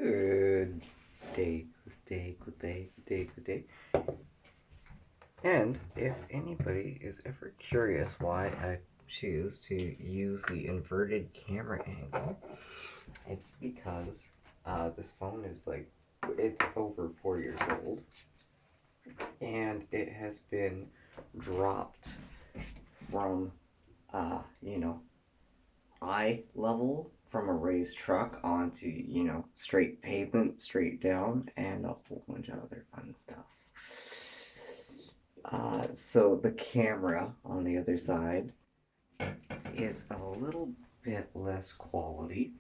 Good day, good day, good day, good day, good day. And if anybody is ever curious why I choose to use the inverted camera angle, it's because this phone is it's over 4 years old, and it has been dropped from, eye level from a raised truck onto, straight pavement, straight down, and a whole bunch of other fun stuff. So the camera on the other side is a little bit less quality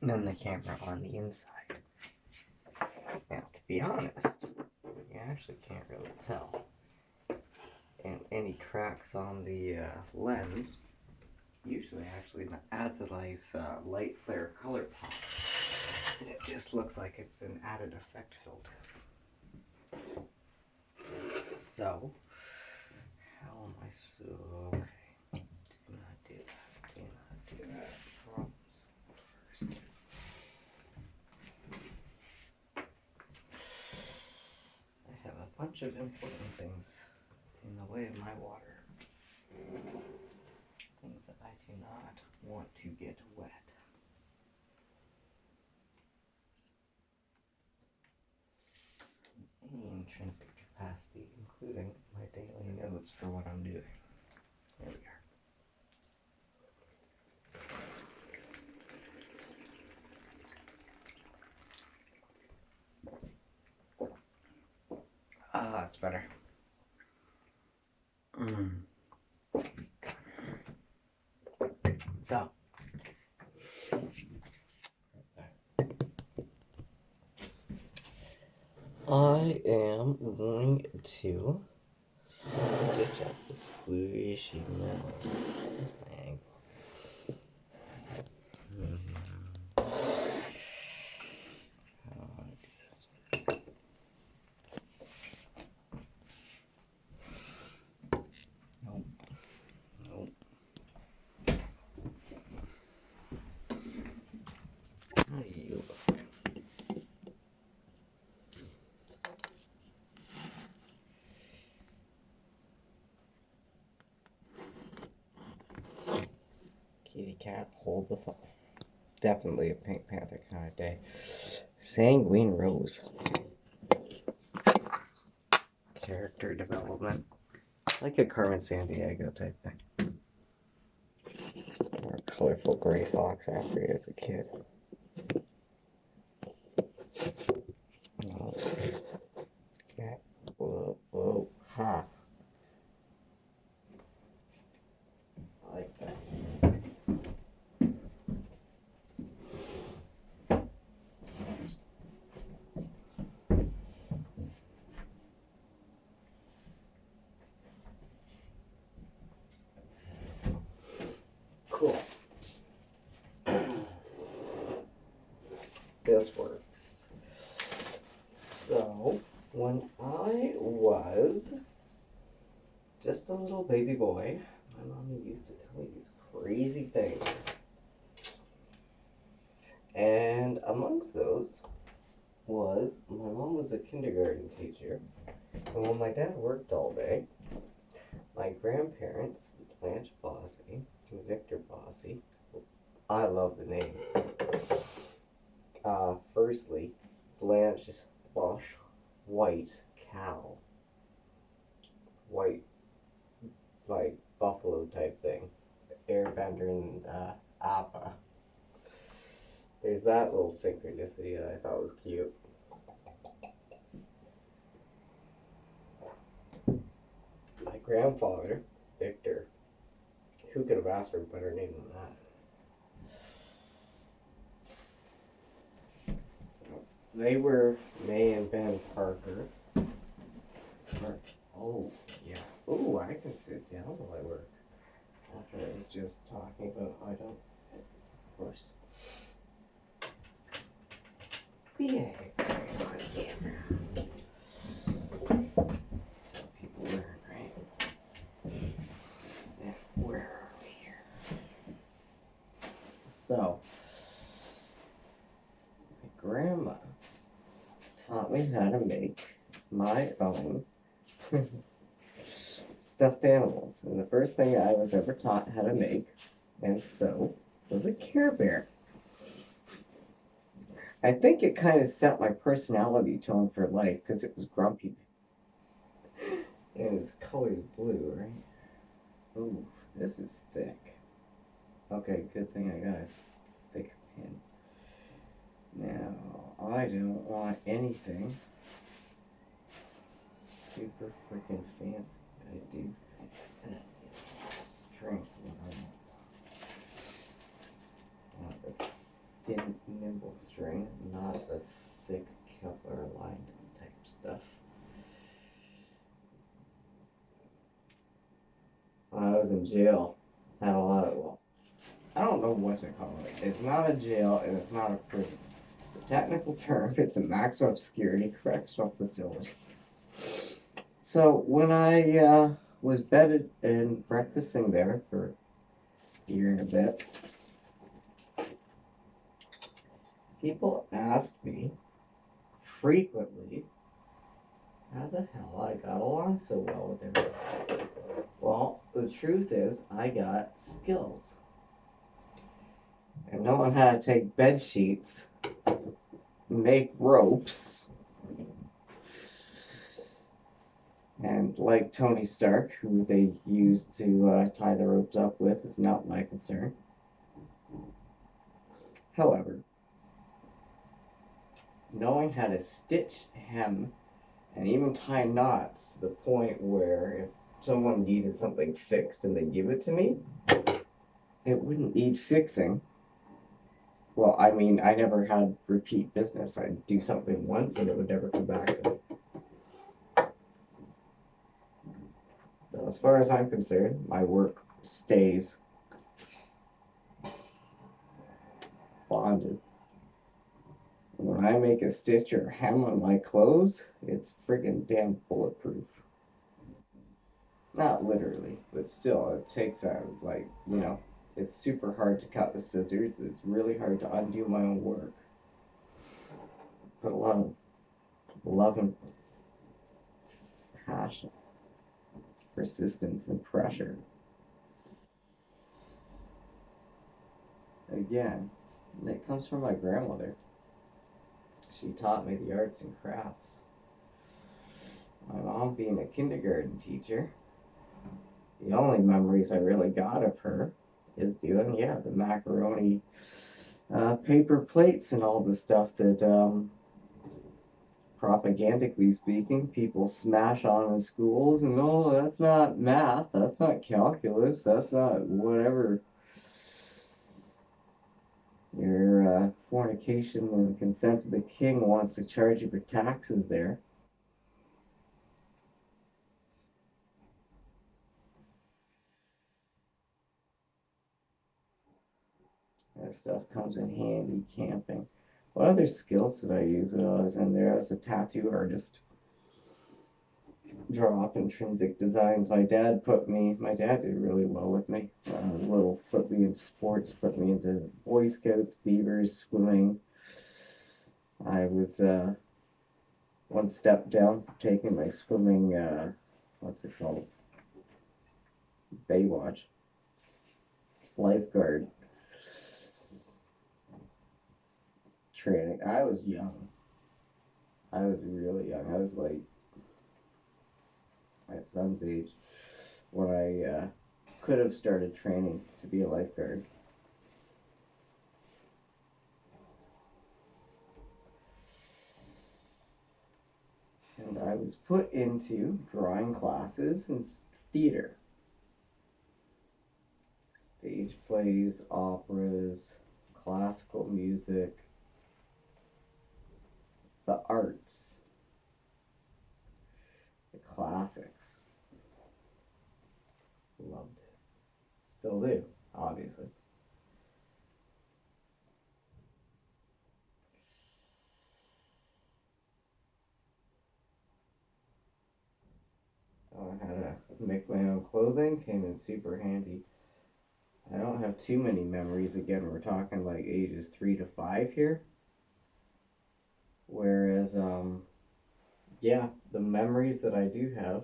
than the camera on the inside. Now, to be honest, you actually can't really tell. And any cracks on the lens usually actually adds a nice light flare color pop. And it just looks like it's an added effect filter. So, how am I so... Okay. Do not do that. Do not do that. Problem solved first. I have a bunch of important things in the way of my water. Things that I do not want to get wet. Any intrinsic capacity, including my daily notes for what I'm doing. There we are. That's better. So, I am going to stitch up the squishy mouth angle. How do I do this? Nope. Nope. How do you look? Kitty cat, hold the phone. Definitely a Pink Panther kind of day. Sanguine Rose. Character development. Like a Carmen Sandiego type thing. Or a colorful gray fox after you as a kid. Okay. Whoa, whoa, ha. I like that. Cool. This works. So, when I was just a little baby boy, my mommy used to tell me these crazy things. And amongst those was, my mom was a kindergarten teacher. And when my dad worked all day, my grandparents, Blanche Bossy and Victor Bossy, I love the names. Firstly, Blanche Bosch, white cow. White, like buffalo type thing. Airbender and Appa. There's that little synchronicity that I thought was cute. My grandfather, Victor, who could have asked for a better name than that? So, they were May and Ben Parker. Oh, yeah. Oh, I can sit down while I work. After I was just talking about how I don't sit, of course. Behave on camera. That's how people learn, right? Yeah, where are we here? So, my grandfather taught me how to make my own stuffed animals. And the first thing I was ever taught how to make and sew was a Care Bear. I think it kind of set my personality tone for life because it was grumpy. And its color's blue, right? Ooh, this is thick. Okay, good thing I got a thick pen. Now, I don't want anything super freaking fancy. I do think that is strength what I want the thin, nimble string, not the thick Kevlar lined type stuff. When I was in jail, had a lot of, well, I don't know what to call it. It's not a jail and it's not a prison. The technical term is a maximum security correctional facility. So when I was bedded and breakfasting there for a year and a bit, people asked me frequently how the hell I got along so well with everybody. Well, the truth is I got skills. And knowing how to take bed sheets, make ropes, and like Tony Stark, who they used to tie the ropes up with, is not my concern. However, knowing how to stitch, hem, and even tie knots to the point where if someone needed something fixed and they give it to me, it wouldn't need fixing. Well, I mean, I never had repeat business. I'd do something once and it would never come back to me. So as far as I'm concerned, my work stays bonded. When I make a stitch or hem on my clothes, it's friggin' damn bulletproof. Not literally, but still, it takes out, like, you know, it's super hard to cut with scissors. It's really hard to undo my own work. Put a lot of love and passion, persistence and pressure. Again, it comes from my grandmother. She taught me the arts and crafts. My mom being a kindergarten teacher, the only memories I really got of her is doing, yeah, the macaroni paper plates and all the stuff that, propagandically speaking, people smash on in schools. And no, that's not math, that's not calculus, that's not whatever your fornication and consent of the king wants to charge you for taxes there. That stuff comes in handy camping. What other skills did I use when I was in there? I was a tattoo artist. Draw up intrinsic designs. My dad did really well with me. Put me into sports, put me into Boy Scouts, beavers, swimming. I was one step down from taking my swimming, what's it called? Baywatch. Lifeguard training. I was young. I was really young. I was like my son's age when I could have started training to be a lifeguard. And I was put into drawing classes and theater. Stage plays, operas, classical music, the arts, the classics. Loved it. Still do, obviously. How to make my own clothing came in super handy. I don't have too many memories. Again, we're talking like ages 3 to 5 here. Whereas, yeah, the memories that I do have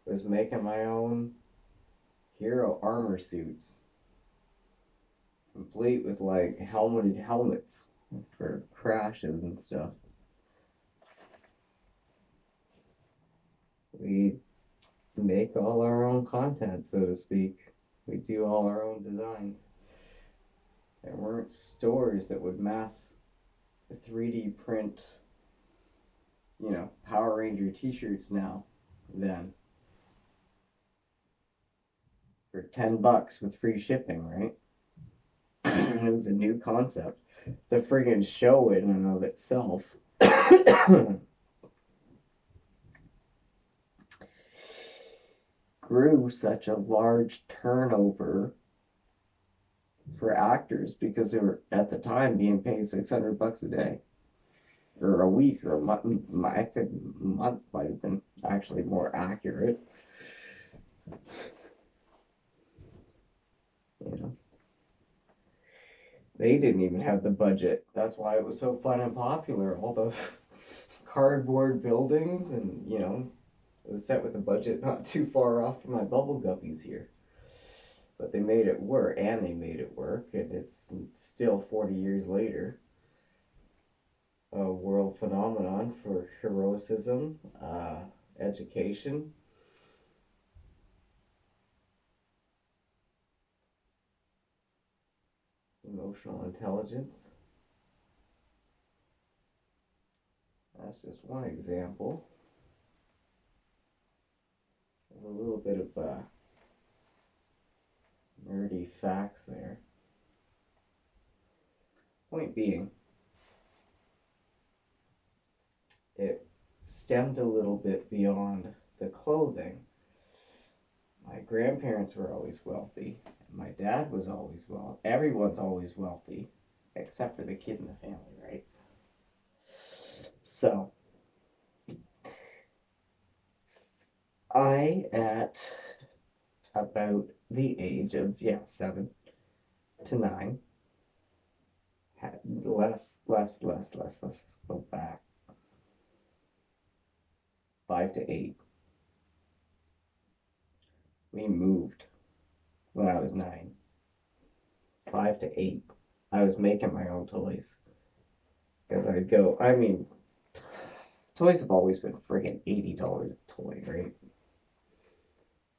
was making my own hero armor suits, complete with like helmeted helmets for crashes and stuff. We make all our own content, so to speak. We do all our own designs. There weren't stores that would mass 3D print, Power Ranger t shirts now, then, for $10 with free shipping, right? It was a new concept. The friggin' show in and of itself grew such a large turnover for actors because they were at the time being paid $600 a day or a week or a month. I think month might have been actually more accurate. You know, they didn't even have the budget. That's why it was so fun and popular. All the cardboard buildings, and it was set with a budget not too far off from my bubble guppies here. But they made it work, and they made it work, and it's still 40 years later a world phenomenon for heroism, education, emotional intelligence. That's just one example of a little bit of nerdy facts there. Point being, it stemmed a little bit beyond the clothing. My grandparents were always wealthy. My dad was always well. Everyone's always wealthy, except for the kid in the family, right? So, I, at about the age of, 7 to 9, had let's go back, 5 to 8. We moved when I was 9. 5 to 8. I was making my own toys. Because I'd go, toys have always been friggin' $80 a toy, right?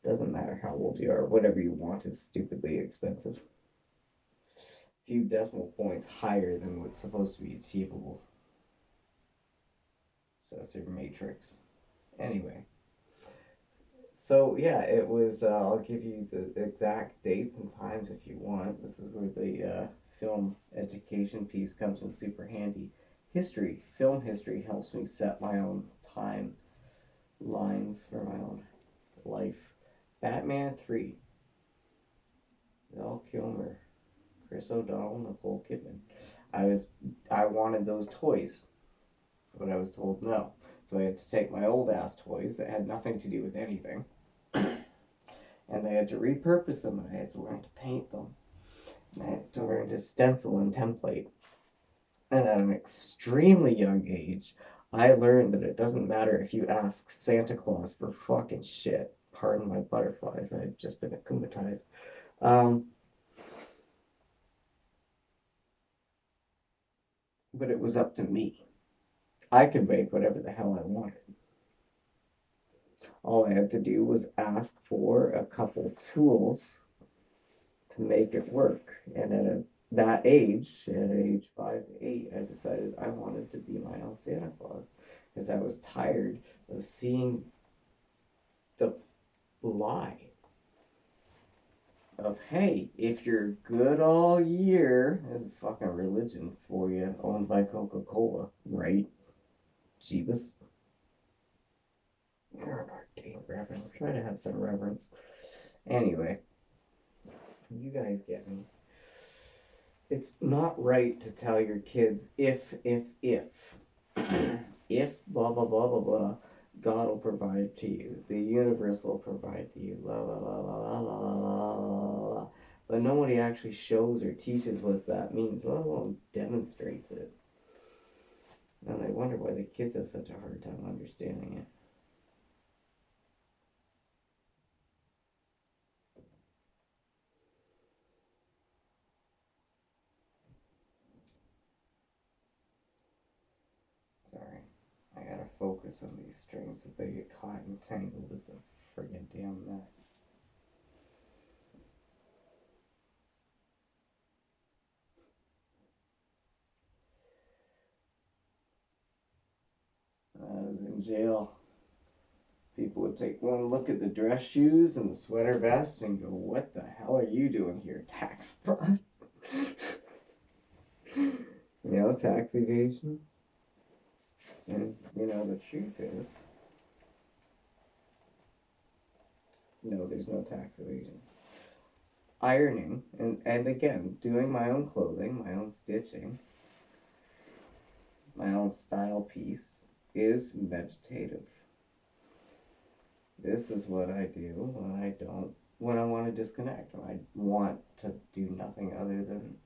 Doesn't matter how old you are, whatever you want is stupidly expensive. A few decimal points higher than what's supposed to be achievable. Successor matrix. Anyway, so yeah, it was. I'll give you the exact dates and times if you want. This is where the film education piece comes in super handy. Film history helps me set my own time lines for my own life. Batman 3, Val Kilmer, Chris O'Donnell, Nicole Kidman. I wanted those toys, but I was told no. So I had to take my old ass toys that had nothing to do with anything, and I had to repurpose them, and I had to learn to paint them, and I had to learn to stencil and template. And at an extremely young age, I learned that it doesn't matter if you ask Santa Claus for fucking shit. Pardon my butterflies, I've just been akumatized. Um, but it was up to me. I could make whatever the hell I wanted. All I had to do was ask for a couple tools to make it work. And that age, at age 5 to 8, I decided I wanted to be my own Santa Claus because I was tired of seeing the lie of, hey, if you're good all year, there's a fucking religion for you owned by Coca-Cola, right? Jeebus. You're an ordained reverend. I'm trying to have some reverence. Anyway, you guys get me. It's not right to tell your kids if blah blah blah blah blah, God will provide to you, the universe will provide to you, la la la la la la la la la. But nobody actually shows or teaches what that means, let alone demonstrates it. And I wonder why the kids have such a hard time understanding it. Sorry. I gotta focus on these strings. If they get caught and tangled, it's a friggin' damn mess. I was in jail. People would take one look at the dress shoes and the sweater vests and go, "What the hell are you doing here, tax fraud?" Tax evasion. And, the truth is, no, there's no tax evasion. Ironing, and again, doing my own clothing, my own stitching, my own style piece is meditative. This is what I do when I want to disconnect, when I want to do nothing other than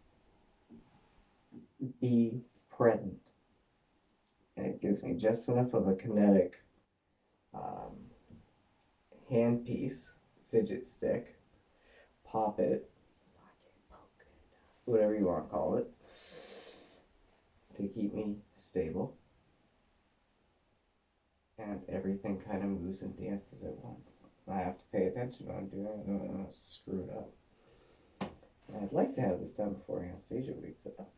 be present. And it gives me just enough of a kinetic handpiece, fidget stick, pop it, whatever you want to call it, to keep me stable. And everything kind of moves and dances at once. I have to pay attention when I'm doing it. I don't want to screw it up. And I'd like to have this done before Anastasia wakes up.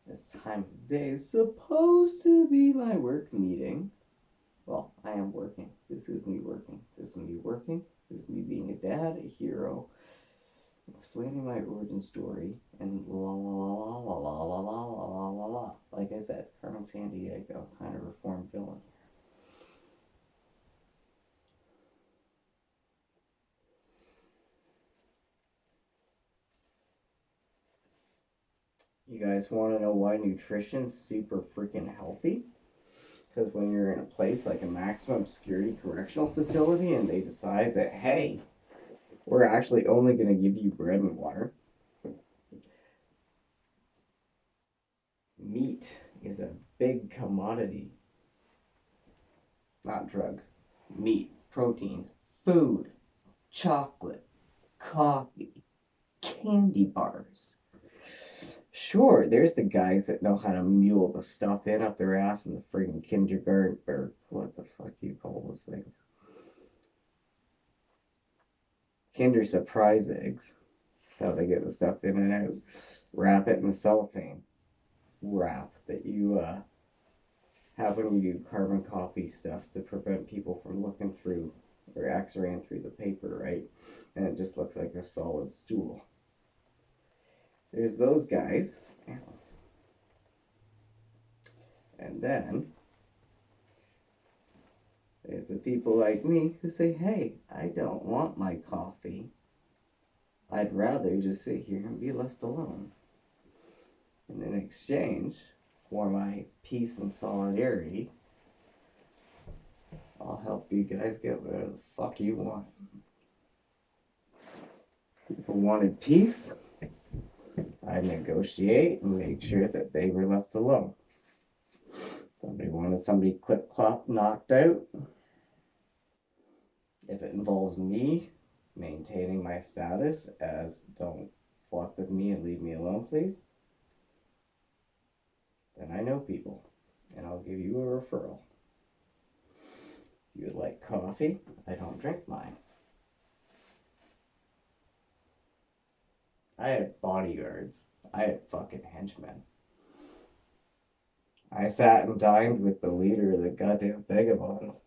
This time of day is supposed to be my work meeting. Well, I am working. This is me working. This is me working. This is me being a dad, a hero, explaining my origin story, and la la la la la la la la la la la. Like I said, Carmen Sandiego, kind of reformed villain. You guys want to know why nutrition's super freaking healthy? Because when you're in a place like a maximum security correctional facility and they decide that, hey, we're actually only going to give you bread and water, meat is a big commodity. Not drugs. Meat, protein, food, chocolate, coffee, candy bars. Sure, there's the guys that know how to mule the stuff in up their ass in the friggin' kindergarten, or what the fuck do you call those things? Kinder Surprise eggs. That's how they get the stuff in and out. Wrap it in the cellophane wrap that you have when you do carbon copy stuff to prevent people from looking through or x-raying through the paper, right? And it just looks like a solid stool. There's those guys. And then there's the people like me who say, hey, I don't want my coffee. I'd rather just sit here and be left alone. And in exchange for my peace and solidarity, I'll help you guys get whatever the fuck you want. People wanted peace. I negotiate and make sure that they were left alone. Somebody wanted somebody clip-clop knocked out. If it involves me maintaining my status as don't fuck with me and leave me alone, please, then I know people and I'll give you a referral. You would like coffee? I don't drink mine. I had bodyguards. I had fucking henchmen. I sat and dined with the leader of the goddamn vagabonds.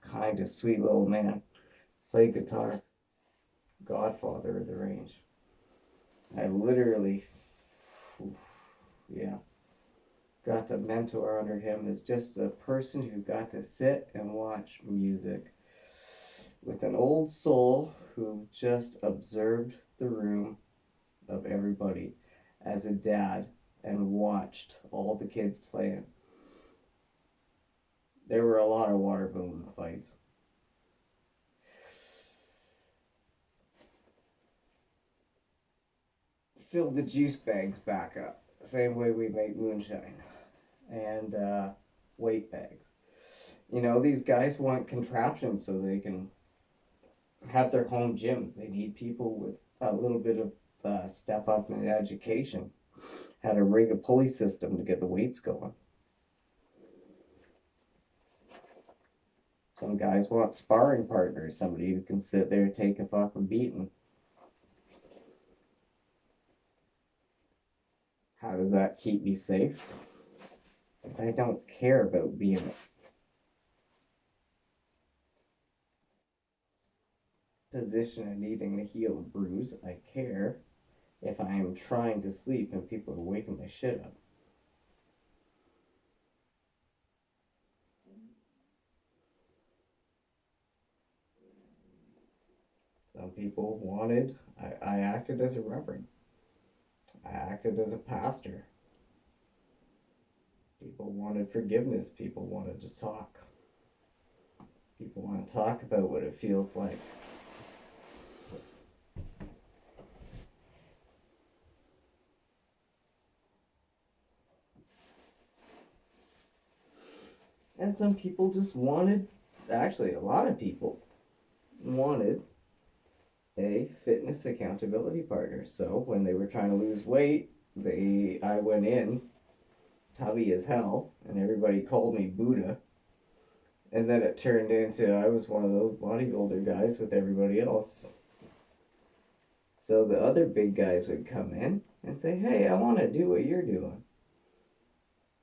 Kind of sweet little man. Played guitar. Godfather of the range. I literally, got to mentor under him as just a person who got to sit and watch music with an old soul who just observed the room of everybody as a dad and watched all the kids playing. There were a lot of water balloon fights. Fill the juice bags back up. same way we make moonshine and weight bags. You know, these guys want contraptions so they can have their home gyms. They need people with a little bit of step up in education, how to rig a pulley system to get the weights going. Some guys want sparring partners, somebody who can sit there and take a fucking beating. How does that keep me safe? Because I don't care about being a position and needing to heal a bruise. I care if I am trying to sleep and people are waking my shit up. Some people wanted, I acted as a reverend. I acted as a pastor. People wanted forgiveness. People wanted to talk. People want to talk about what it feels like. And some people just wanted, actually a lot of people wanted a fitness accountability partner. So when they were trying to lose weight, I went in tubby as hell, and everybody called me Buddha. And then it turned into I was one of those bodybuilder guys with everybody else. So the other big guys would come in and say, hey, I want to do what you're doing.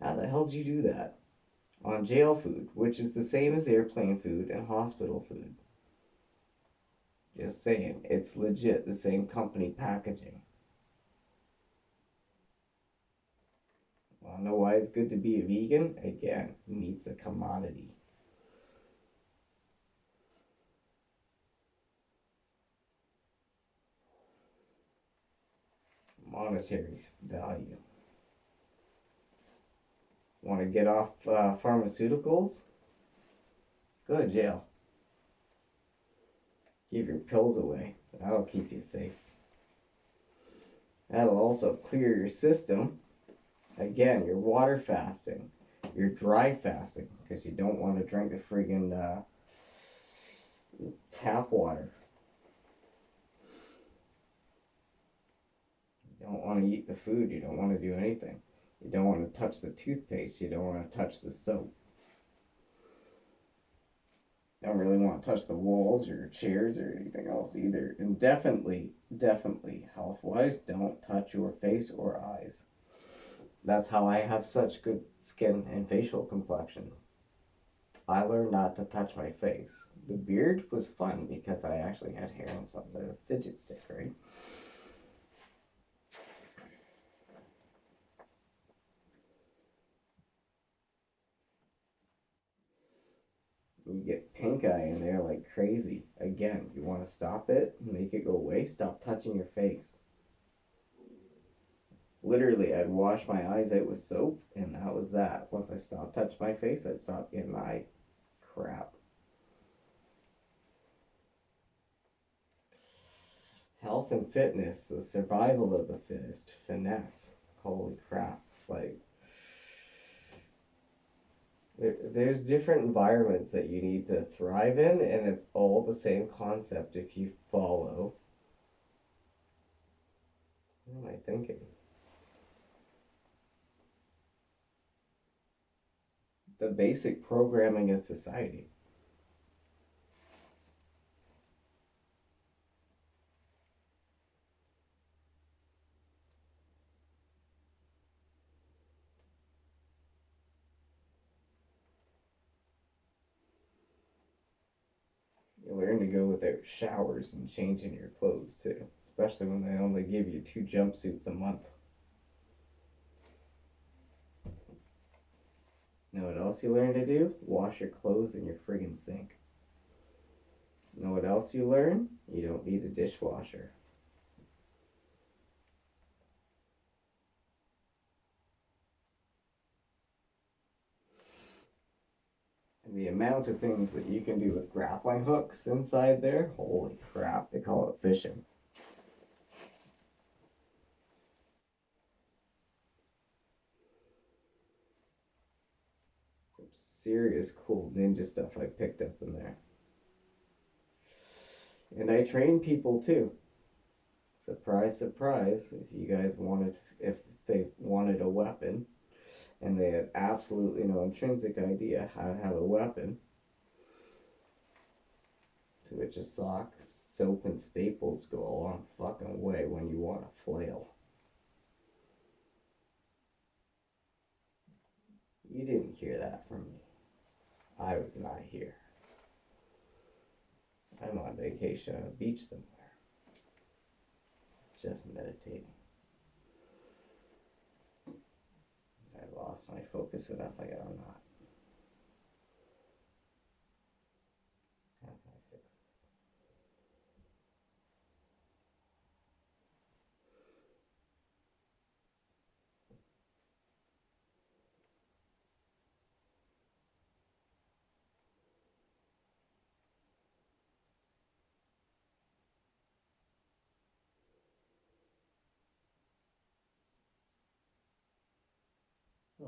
How the hell did you do that? On jail food, which is the same as airplane food and hospital food. Just saying, it's legit the same company packaging. Wanna know why it's good to be a vegan? Again, meat's a commodity. Monetary value. Want to get off pharmaceuticals? Go to jail. Give your pills away. That'll keep you safe. That'll also clear your system. Again, you're water fasting. You're dry fasting because you don't want to drink the friggin' tap water. You don't want to eat the food. You don't want to do anything. You don't want to touch the toothpaste. You don't want to touch the soap. You don't really want to touch the walls or chairs or anything else either. And definitely, health-wise, don't touch your face or eyes. That's how I have such good skin and facial complexion. I learned not to touch my face. The beard was fun because I actually had hair and something, a fidget stick, right? You get pink eye in there like crazy. Again, you want to stop it, make it go away, stop touching your face. Literally, I'd wash my eyes out with soap, and that was that. Once I stopped touching my face, I'd stop getting eye crap. Health and fitness, the survival of the fittest, finesse. Holy crap. Like, there's different environments that you need to thrive in, and it's all the same concept if you follow. What am I thinking? The basic programming of society. You learn to go without showers and changing your clothes too, especially when they only give you 2 jumpsuits a month. You know what else you learn to do? Wash your clothes in your friggin' sink. You know what else you learn? You don't need a dishwasher. And the amount of things that you can do with grappling hooks inside there, holy crap, they call it fishing. Some serious cool ninja stuff I picked up in there. And I train people too. Surprise, surprise. If they wanted a weapon and they had absolutely no intrinsic idea how to have a weapon, to which a sock, soap, and staples go a long fucking way when you want a flail. You didn't hear that from me. I was not here. I'm on vacation on a beach somewhere. Just meditating. I lost my focus enough, I gotta not. How can I fix this?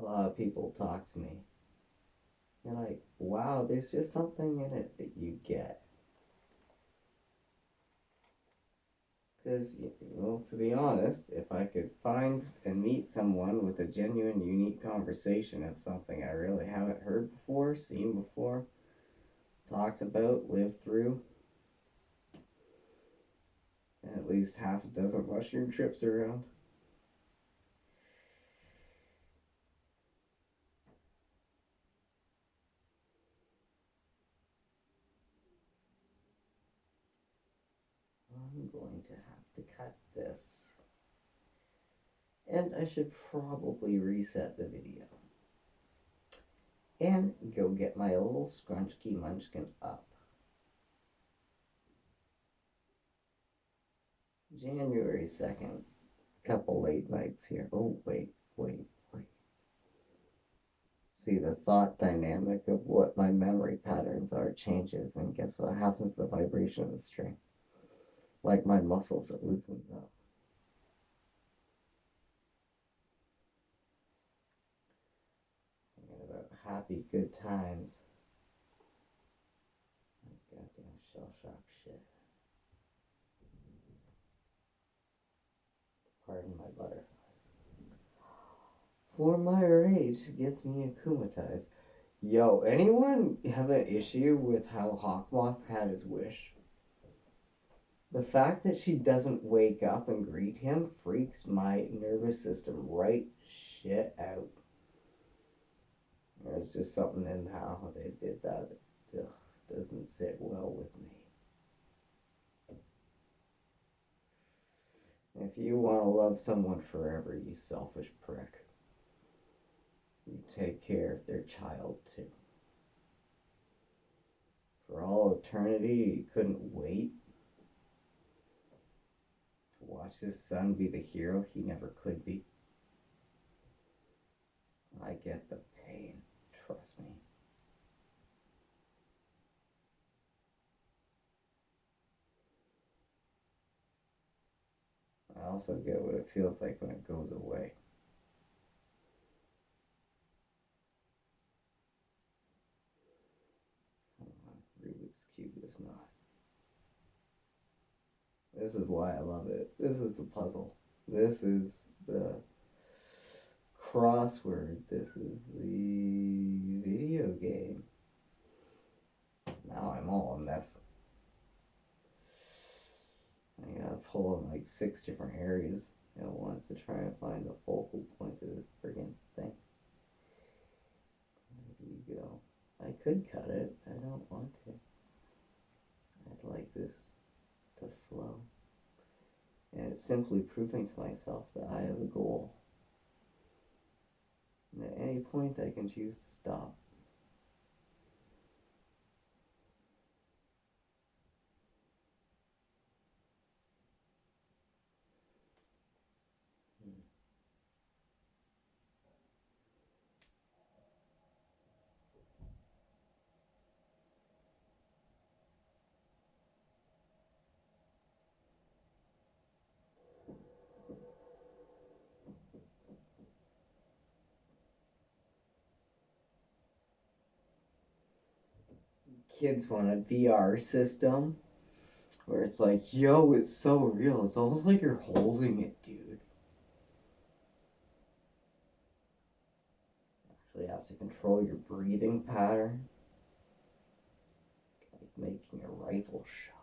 A lot of people talk to me. They're like, wow, there's just something in it that you get. Because, well, to be honest, if I could find and meet someone with a genuine, unique conversation of something I really haven't heard before, seen before, talked about, lived through, and at least half a dozen mushroom trips around, I'm going to have to cut this. And I should probably reset the video. And go get my little scrunchky munchkin up. January 2nd. Couple late nights here. Oh, wait. See, the thought dynamic of what my memory patterns are changes, and guess what happens to the vibration of the string? Like my muscles, it loosens up. Thinking about happy, good times. Goddamn shell shock shit. Pardon my butterflies. For my rage gets me akumatized. Yo, anyone have an issue with how Hawkmoth had his wish? The fact that she doesn't wake up and greet him freaks my nervous system right shit out. There's just something in how they did that doesn't sit well with me. If you want to love someone forever, you selfish prick, you take care of their child too. For all eternity, you couldn't wait to watch his son be the hero he never could be. I get the pain, trust me. I also get what it feels like when it goes away. Rubik's Cube is not. This is why I love it. This is the puzzle. This is the crossword. This is the video game. Now I'm all a mess. I gotta pull in like 6 different areas at once to try and find the focal point of this friggin' thing. There you go. I could cut it. I don't want to. I'd like this to flow. And it's simply proving to myself that I have a goal. And at any point I can choose to stop. Kids want a VR system where it's like, yo, it's so real. It's almost like you're holding it, dude. Actually have to control your breathing pattern. Like making a rifle shot.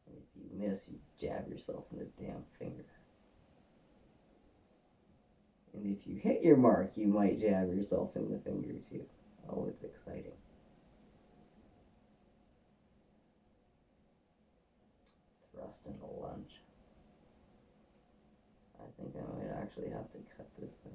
And if you miss, you jab yourself in the damn finger. And if you hit your mark, you might jab yourself in the finger too. Oh, it's exciting. Thrust and a lunge. I think I might actually have to cut this thing.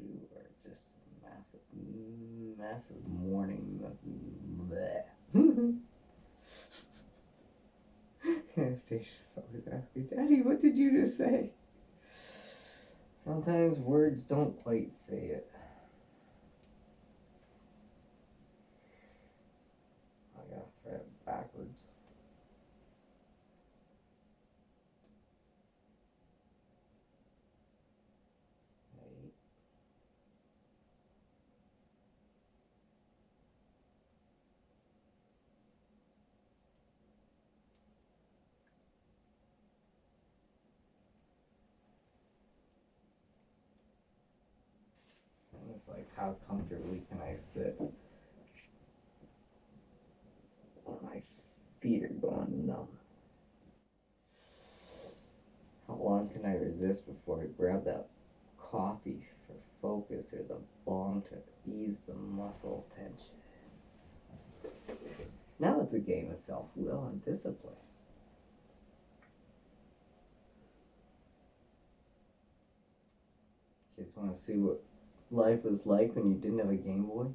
You are just a massive morning. Bleh. Anastasia's always asking, Daddy, what did you just say? Sometimes words don't quite say it. I gotta thread it backwards. Right. And it's like, how comfortably can I sit when my feet are going numb? How long can I resist before I grab that coffee for focus or the bong to ease the muscle tensions? Now it's a game of self-will and discipline. Kids want to see what life was like when you didn't have a Game Boy?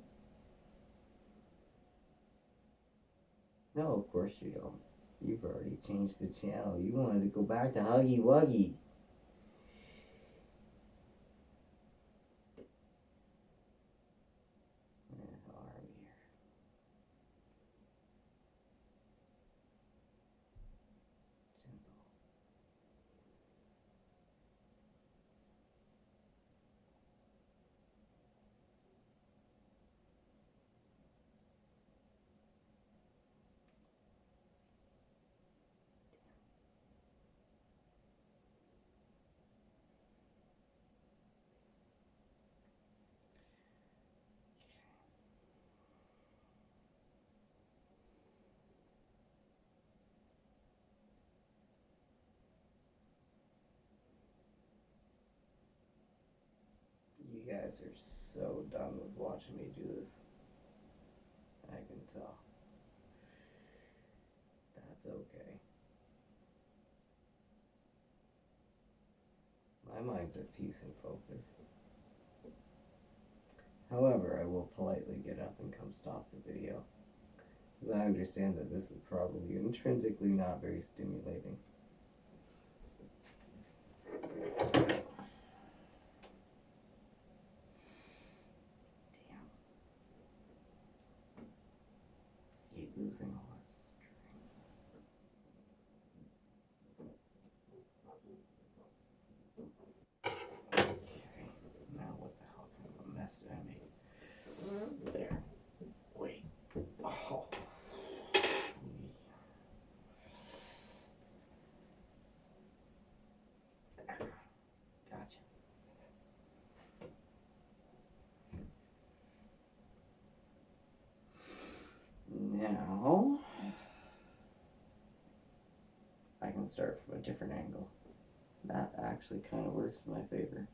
No, of course you don't. You've already changed the channel. You wanted to go back to Huggy Wuggy. How are we here? Gentle. You guys are so done with watching me do this. I can tell. That's okay. My mind's at peace and focus. However, I will politely get up and come stop the video, because I understand that this is probably intrinsically not very stimulating. Damn. I hate losing all that string. Okay, now what the hell kind of a mess did I make? There. Wait. Oh. Gotcha. Now I can start from a different angle. That actually kind of works in my favor.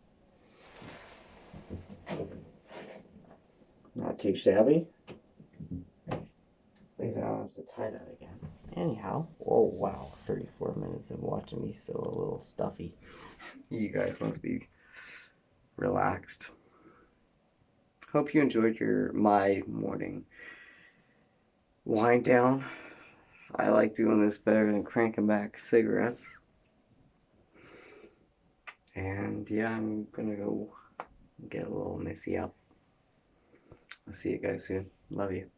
Not too shabby. At least I don't have to tie that again. Anyhow, oh wow, 34 minutes of watching me sew a little stuffy. You guys must be relaxed. Hope you enjoyed my morning wind down. I like doing this better than cranking back cigarettes. And yeah, I'm gonna go get a little Missy up. I'll see you guys soon. Love you.